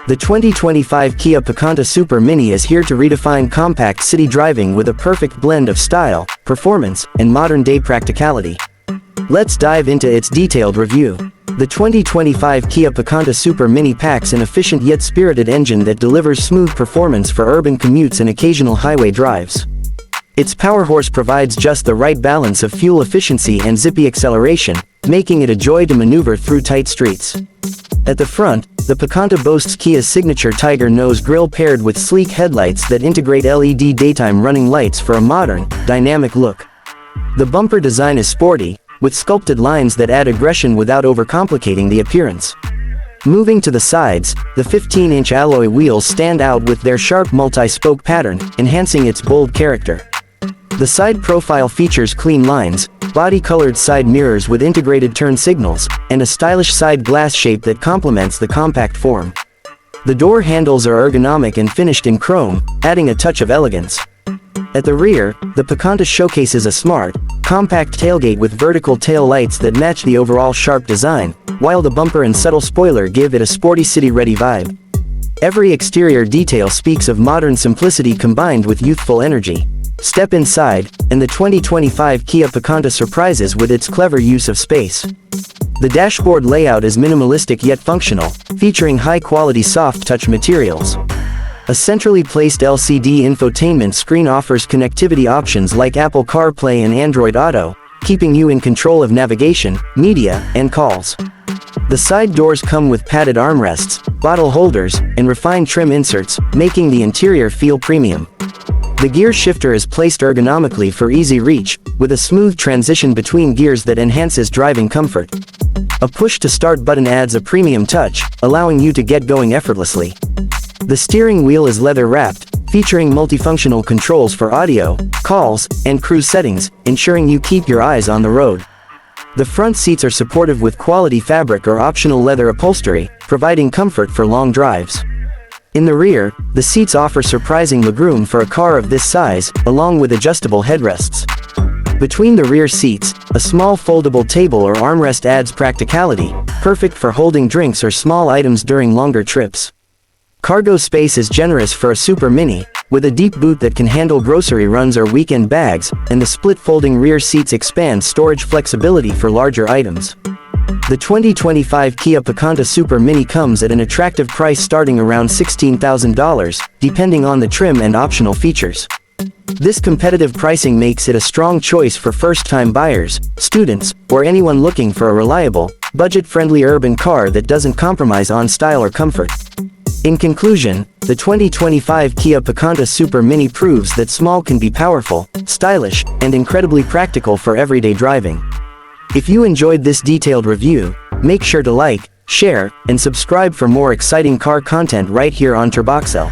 The 2025 Kia Picanto Super Mini is here to redefine compact city driving with a perfect blend of style, performance, and modern-day practicality. Let's dive into its detailed review. The 2025 Kia Picanto Super Mini packs an efficient yet spirited engine that delivers smooth performance for urban commutes and occasional highway drives. Its power horse provides just the right balance of fuel efficiency and zippy acceleration, making it a joy to maneuver through tight streets. At the front, the Picanto boasts Kia's signature Tiger nose grille paired with sleek headlights that integrate LED daytime running lights for a modern, dynamic look. The bumper design is sporty, with sculpted lines that add aggression without overcomplicating the appearance. Moving to the sides, the 15-inch alloy wheels stand out with their sharp multi-spoke pattern, enhancing its bold character. The side profile features clean lines, body-colored side mirrors with integrated turn signals, and a stylish side glass shape that complements the compact form. The door handles are ergonomic and finished in chrome, adding a touch of elegance. At the rear, the Picanto showcases a smart, compact tailgate with vertical tail lights that match the overall sharp design, while the bumper and subtle spoiler give it a sporty city-ready vibe. Every exterior detail speaks of modern simplicity combined with youthful energy. Step inside, and the 2025 Kia Picanto surprises with its clever use of space. The dashboard layout is minimalistic yet functional, featuring high-quality soft-touch materials. A centrally placed LCD infotainment screen offers connectivity options like Apple CarPlay and Android Auto, keeping you in control of navigation, media, and calls. The side doors come with padded armrests, bottle holders, and refined trim inserts, making the interior feel premium. The gear shifter is placed ergonomically for easy reach, with a smooth transition between gears that enhances driving comfort. A push-to-start button adds a premium touch, allowing you to get going effortlessly. The steering wheel is leather-wrapped, featuring multifunctional controls for audio, calls, and cruise settings, ensuring you keep your eyes on the road. The front seats are supportive with quality fabric or optional leather upholstery, providing comfort for long drives. In the rear, the seats offer surprising legroom for a car of this size, along with adjustable headrests. Between the rear seats, a small foldable table or armrest adds practicality, perfect for holding drinks or small items during longer trips. Cargo space is generous for a Super Mini, with a deep boot that can handle grocery runs or weekend bags, and the split folding rear seats expand storage flexibility for larger items. The 2025 Kia Picanto Super Mini comes at an attractive price starting around $16,000, depending on the trim and optional features. This competitive pricing makes it a strong choice for first-time buyers, students, or anyone looking for a reliable, budget-friendly urban car that doesn't compromise on style or comfort. In conclusion, the 2025 Kia Picanto Super Mini proves that small can be powerful, stylish, and incredibly practical for everyday driving. If you enjoyed this detailed review, make sure to like, share, and subscribe for more exciting car content right here on TurboXcel.